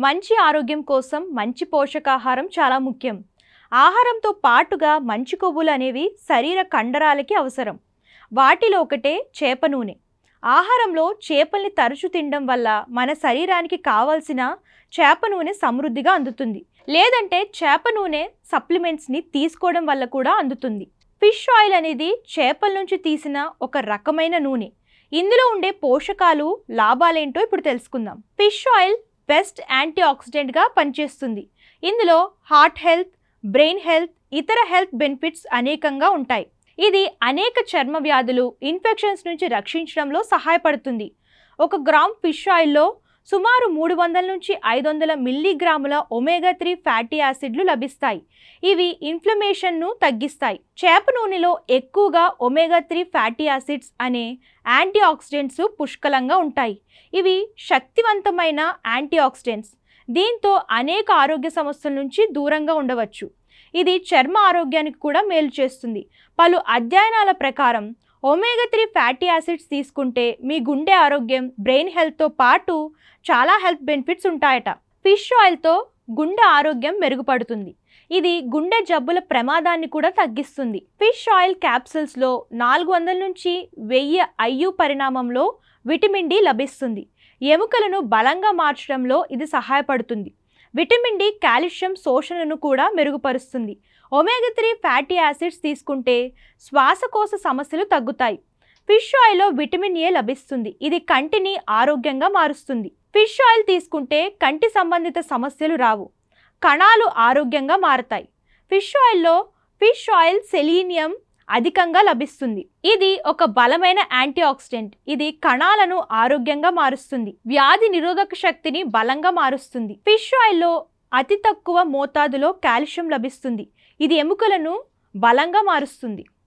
మంచి ఆరోగ్యం కోసం మంచి పోషకాహారం చాలా ముఖ్యం. ఆహారంతో పాటుగా మంచి కొవ్వులు అనేవి శరీర కండరాలకి అవసరం. వాటిలో ఒకటే చేప నూనె. ఆహారంలో చేపల్ని తరచు తినడం వల్ల మన శరీరానికి కావాల్సిన చేప నూనె సమృద్ధిగా అందుతుంది. లేదంటే చేప నూనె సప్లిమెంట్స్ని తీసుకోవడం వల్ల కూడా అందుతుంది. ఫిష్ ఆయిల్ అనేది చేపల నుంచి తీసిన ఒక రకమైన నూనె. ఇందులో ఉండే పోషకాలు లాభాలేంటో ఇప్పుడు తెలుసుకుందాం. ఫిష్ ఆయిల్ బెస్ట్ యాంటీ ఆక్సిడెంట్గా పనిచేస్తుంది. ఇందులో హార్ట్ హెల్త్, బ్రెయిన్ హెల్త్, ఇతర హెల్త్ బెనిఫిట్స్ అనేకంగా ఉంటాయి. ఇది అనేక చర్మ వ్యాధులు, ఇన్ఫెక్షన్స్ నుంచి రక్షించడంలో సహాయపడుతుంది. 1 గ్రామ్ ఫిష్ ఆయిల్లో సుమారు 300 నుంచి 500 మిల్లీగ్రాముల ఒమేగా 3 ఫ్యాటీ యాసిడ్లు లభిస్తాయి. ఇవి ఇన్ఫ్లమేషన్ను తగ్గిస్తాయి. చేప నూనెలో ఎక్కువగా ఒమేగా 3 ఫ్యాటీ యాసిడ్స్ అనే యాంటీ ఆక్సిడెంట్స్ పుష్కలంగా ఉంటాయి. ఇవి శక్తివంతమైన యాంటీ ఆక్సిడెంట్స్. దీంతో అనేక ఆరోగ్య సమస్యల నుంచి దూరంగా ఉండవచ్చు. ఇది చర్మ ఆరోగ్యానికి కూడా మేలు చేస్తుంది. పలు అధ్యయనాల ప్రకారం ఒమేగా 3 ఫ్యాటీ యాసిడ్స్ తీసుకుంటే మీ గుండె ఆరోగ్యం, బ్రెయిన్ హెల్త్తో పాటు చాలా హెల్త్ బెనిఫిట్స్ ఉంటాయట. ఫిష్ ఆయిల్తో గుండె ఆరోగ్యం మెరుగుపడుతుంది. ఇది గుండె జబ్బుల ప్రమాదాన్ని కూడా తగ్గిస్తుంది. ఫిష్ ఆయిల్ క్యాప్సూల్స్లో 400 నుంచి 1000 IU పరిమాణంలో విటమిన్ డి లభిస్తుంది. ఎముకలను బలంగా మార్చడంలో ఇది సహాయపడుతుంది. విటమిన్ డి కాల్షియం శోషణను కూడా మెరుగుపరుస్తుంది. ఒమేగా 3 ఫ్యాటీ యాసిడ్స్ తీసుకుంటే శ్వాసకోశ సమస్యలు తగ్గుతాయి. ఫిష్ ఆయిల్లో విటమిన్ ఏ లభిస్తుంది. ఇది కంటిని ఆరోగ్యంగా మారుస్తుంది. ఫిష్ ఆయిల్ తీసుకుంటే కంటి సంబంధిత సమస్యలు రావు. కణాలు ఆరోగ్యంగా మారతాయి. ఫిష్ ఆయిల్ సెలీనియం అధికంగా లభిస్తుంది. ఇది ఒక బలమైన యాంటీ ఆక్సిడెంట్. ఇది కణాలను ఆరోగ్యంగా మారుస్తుంది. వ్యాధి నిరోధక శక్తిని బలంగా మారుస్తుంది. ఫిష్ ఆయిల్లో అతి తక్కువ మోతాదులో కాల్షియం లభిస్తుంది. ఇది ఎముకలను బలంగా మారుస్తుంది.